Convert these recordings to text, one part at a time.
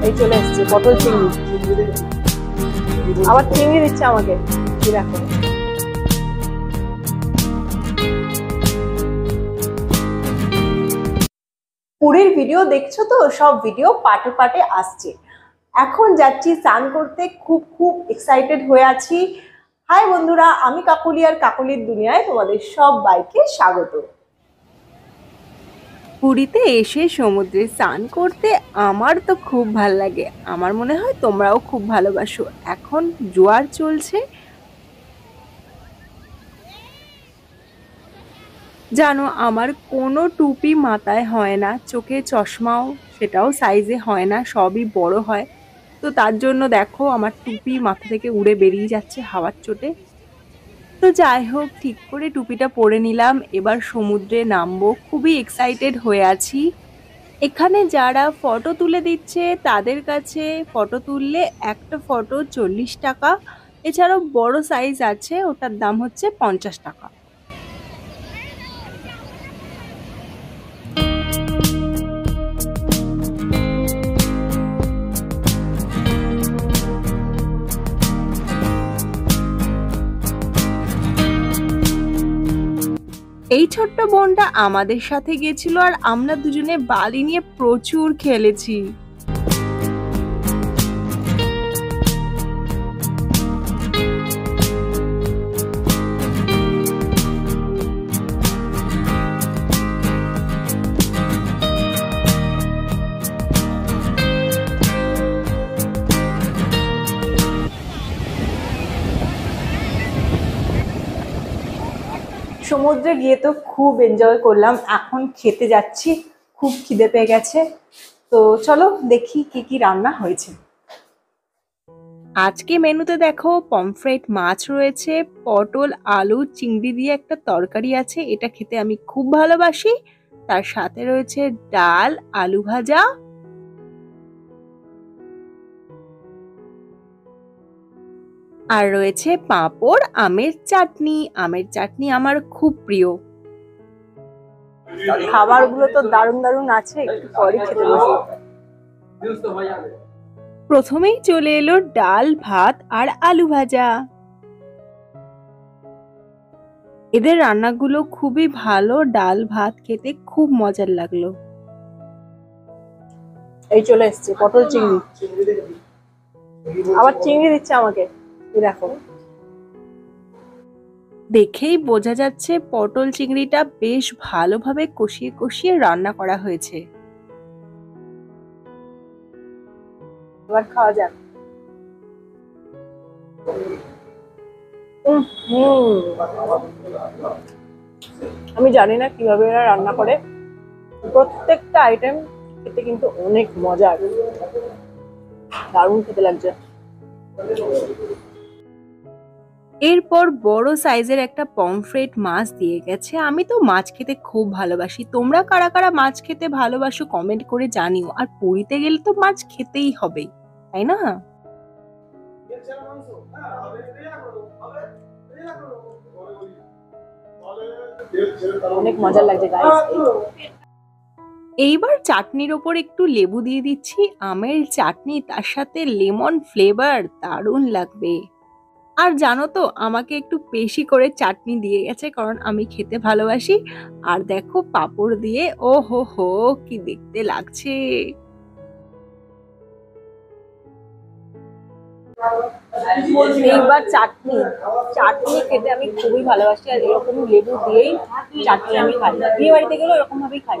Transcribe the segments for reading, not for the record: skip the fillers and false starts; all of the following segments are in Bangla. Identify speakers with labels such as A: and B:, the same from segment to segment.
A: এই চলে এসছে পটল চিংড়ি, আবার চিংড়ি দিচ্ছে আমাকে। দেখো পুরীর ভিডিও দেখছো তো, সব ভিডিও পার্টে পার্টে আসছে। এখন যাচ্ছি স্নান করতে, খুব খুব এক্সাইটেড হয়ে আছি। হাই বন্ধুরা, আমি কাকলি আর কাকলির দুনিয়ায় তোমাদের সবাইকে স্বাগত। পুরীতে এসে সমুদ্রে স্নান করতে আমার তো খুব ভাল লাগে, আমার মনে হয় তোমরাও খুব ভালোবাসো। এখন জোয়ার চলছে, জানো আমার কোনো টুপি মাথায় হয় না, চোখে চশমাও সেটাও সাইজে হয় না, সবই বড় হয়। তো তার জন্য দেখো আমার টুপি মাথা থেকে উড়ে বেরিয়ে যাচ্ছে হাওয়ার চোটে। তো যাই হোক, ঠিক করে টুপিটা পরে নিলাম, এবার সমুদ্রে নামবো, খুবই এক্সাইটেড হয়ে আছি। এখানে যারা ফটো তুলে দিচ্ছে তাদের কাছে ফটো তুললে একটা ফটো 40 টাকা, এছাড়াও বড় সাইজ আছে, ওটার দাম হচ্ছে 50 টাকা। এই ছোট্ট বোনটা আমাদের সাথে গেছিল আর আমরা দুজনে বালি নিয়ে প্রচুর খেলেছি। সমুদ্রে গিয়ে তো খুব এনজয় করলাম, এখন খেতে যাচ্ছি, খুব খিদে পেয়ে গেছে। তো চলো দেখি কি কি রান্না হয়েছে। আজকে মেনুতে দেখো পমফ্রেট মাছ রয়েছে, পটল আলু চিংড়ি দিয়ে একটা তরকারি আছে, এটা খেতে আমি খুব ভালোবাসি। তার সাথে রয়েছে ডাল, আলু ভাজা, আর রয়েছে পাঁপড়, আমের চাটনি। আমের চাটনি আমার খুব প্রিয়। খাবারগুলো তো দারুণ দারুণ আছে, একটু পরে খেতে বসবো। প্রথমেই চলে এলো ডাল, ভাত আর আলু ভাজা। এদের রান্নাগুলো খুবই ভালো, ডাল ভাত খেতে খুব মজার লাগলো। এই চলে এসছে পটল চিংড়ি, আবার চিংড়ি দিচ্ছে আমাকে। দেখো দেখেই বোঝা যাচ্ছে পটল চিংড়িটা বেশ ভালোভাবে কষিয়ে কষিয়ে রান্না করা হয়েছে। এবার খাওয়া যাক। আমি জানি না কিভাবে এরা রান্না করে, প্রত্যেকটা আইটেম খেতে কিন্তু অনেক মজার, দারুণ খেতে লাগছে। এরপর বড় সাইজের একটা পমফ্রেট মাছ দিয়ে গেছে। আমি তো মাছ খেতে খুব ভালোবাসি, তোমরা কারা কারা মাছ খেতে ভালোবাসো কমেন্ট করে জানিও। আর পুরীতে গেলে তো মাছ খেতেই হবে, তাই না? অনেক মজা লাগছে গাইস। এইবার চাটনির ওপর একটু লেবু দিয়ে দিচ্ছি, আমের চাটনি, তার সাথে লেমন ফ্লেভার, দারুণ লাগবে। আর জানো তো আমাকে একটু বেশি করে চাটনি দিয়ে গেছে, কারণ আমি খেতে ভালোবাসি। আর দেখো পাঁপড় দিয়ে, ও হো হো কি দেখতে লাগছে। এইবার চাটনি, চাটনি খেতে আমি খুবই ভালোবাসি, আর এরকম লেবু দিয়েই চাটনি আমি খাই, বিয়ে বাড়িতে গেলেও এরকম ভাবেই খাই।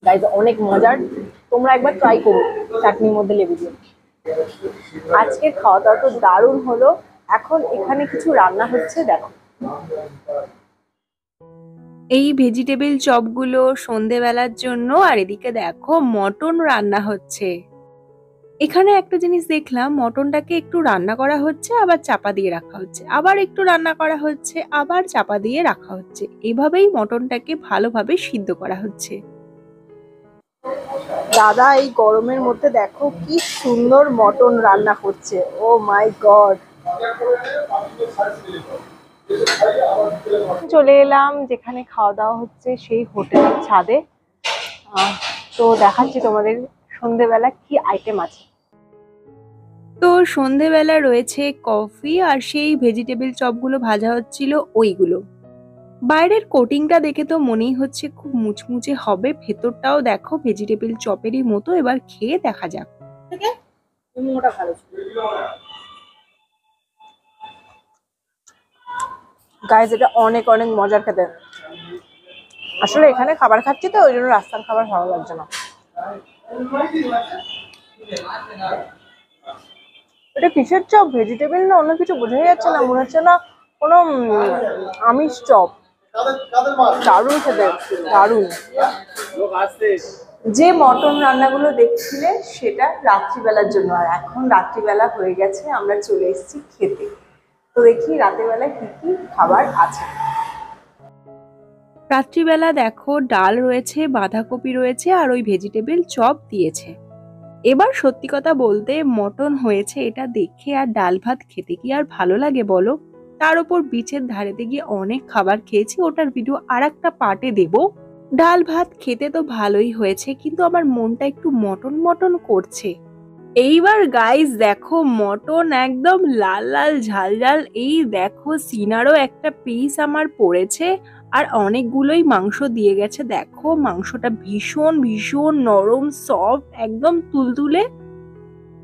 A: গাইস অনেক মজার, তোমরা একবার ট্রাই করো চাটনির মধ্যে লেবু দিয়ে। আজকের খাওয়া দাওয়া তো দারুণ হলো। এখন এখানে কিছু রান্না হচ্ছে দেখো। এই ভেজিটেবল চপগুলো সন্ধেবেলার জন্য, আর এদিকে দেখো মটন রান্না হচ্ছে। এখানে একটা জিনিস দেখলাম, মটনটাকে একটু রান্না করা হচ্ছে, আবার চাপা দিয়ে রাখা হচ্ছে, আবার একটু রান্না করা হচ্ছে, আবার চাপা দিয়ে রাখা হচ্ছে, এভাবেই মটনটাকে ভালোভাবে সিদ্ধ করা হচ্ছে। দাদা এই গরমের মধ্যে দেখো কি সুন্দর মটন রান্না করছে, ও মাই গড। চলে এলাম যেখানে খাওয়া দাওয়া হচ্ছে সেই হোটেলের ছাদে। তো দেখাচ্ছি তোমাদের সন্ধেবেলা কি আইটেম আছে। তো সন্ধেবেলা রয়েছে কফি আর সেই ভেজিটেবল চপগুলো ভাজা হচ্ছিল ওইগুলো। বাইরের কোটিংটা দেখে তো মনেই হচ্ছে খুব মুচমুচে হবে, ভেতরটাও দেখো ভেজিটেবল চপেরই মতো। এবার খেয়ে দেখা যাক। গাইজ এটা অনেক অনেক মজার খেতে। আসলে এখানে খাবার খাচ্ছি তো ওই জন্য রাস্তার খাবার ভালো লাগছে না। এটা কিসের চপ, ভেজিটেবল না অন্য কিছু বোঝাই যাচ্ছে না, মনে হচ্ছে না কোনো আমিষ চপ। দারুণ খেতে, দারুণ। যে মটন রান্নাগুলো দেখছিলে সেটা রাত্রিবেলার জন্য, আর এখন রাত্রিবেলা হয়ে গেছে, আমরা চলে এসেছি খেতে। তো দেখি রাতের কি কি খাবার আছে। রাত্রিবেলা দেখো ডাল রয়েছে, বাঁধাকপি রয়েছে আর ওই ভেজিটেবল চপ দিয়েছে। এবার সত্যি কথা বলতে মটন হয়েছে এটা দেখে আর ডাল ভাত খেতে কি আর ভালো লাগে বলো। তার উপর বিচের ধারেতে গিয়ে অনেক খাবার খেয়েছি, ওটার ভিডিও আর একটা পার্টে দেব। ডাল ভাত খেতে তো ভালোই হয়েছে, কিন্তু আমার মনটা একটু মটন মটন করছে। এইবার গাইস দেখো মটন একদম লাল লাল ঝাল ঝাল। এই দেখো সিনারও একটা পিস আমার পড়েছে, আর অনেকগুলোই মাংস দিয়ে গেছে। দেখো মাংসটা ভীষণ ভীষণ নরম, সফট, একদম তুলতুলে।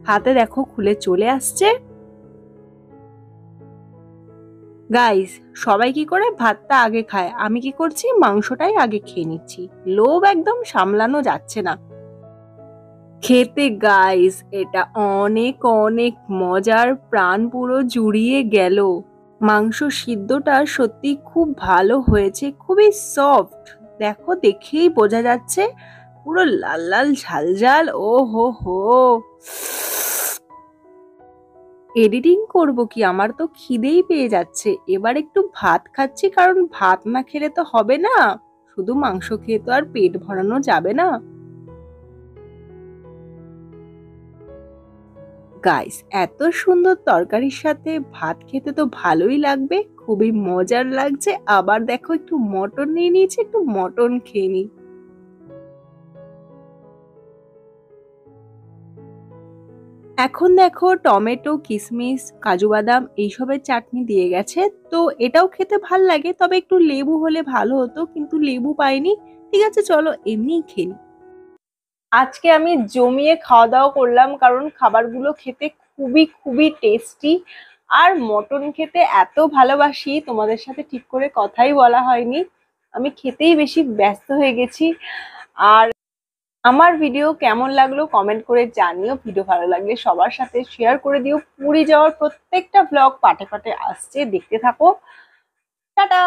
A: হাতে দেখো খুলে চলে আসছে। গাইস সবাই কি করে ভাতটা আগে খায়, আমি কি করছি মাংসটাই আগে খেয়ে নিচ্ছি। লোভ একদম সামলানো যাচ্ছে না খেতে। গাইস এটা অনেক অনেক মজার, প্রাণ পুরো জুড়িয়ে গেল। মাংস সিদ্ধটা সত্যি খুব ভালো হয়েছে, খুবই সফট। দেখো দেখেই বোঝা যাচ্ছে পুরো লাল লাল ঝাল ঝাল। ও হো হো, এডিটিং করব কি, আমার তো খিদেই পেয়ে যাচ্ছে। এবার একটু ভাত খাচ্ছি, কারণ ভাত না খেলে তো হবে না, শুধু মাংস খেয়ে তো আর পেট ভরানো যাবে না। গাইস এত সুন্দর তরকারির সাথে ভাত খেতে তো ভালোই লাগবে, খুবই মজার লাগছে। আবার দেখো একটু মটন নিয়ে নিয়েছি, একটু মটন খেয়ে নিই। এখন দেখো টমেটো, কিশমিশ, কাজু বাদাম এইসবের চাটনি দিয়ে গেছে। তো এটাও খেতে ভাল লাগে, তবে একটু লেবু হলে ভালো হতো, কিন্তু লেবু পাইনি। ঠিক আছে চলো এমনিই খেয়ে নিই। আজকে আমি জমিয়ে খাওয়া দাওয়া করলাম, কারণ খাবারগুলো খেতে খুবই খুবই টেস্টি। আর মটন খেতে এত ভালোবাসি, তোমাদের সাথে ঠিক করে কথাই বলা হয়নি, আমি খেতেই বেশি ব্যস্ত হয়ে গেছি। আর আমার ভিডিও কেমন লাগলো কমেন্ট করে জানিও। ভিডিও ভালো লাগলে সবার সাথে শেয়ার করে দিও। পুরী যাওয়ার প্রত্যেকটা ব্লগ পাটে পাটে আসছে, দেখতে থাকো। টাটা।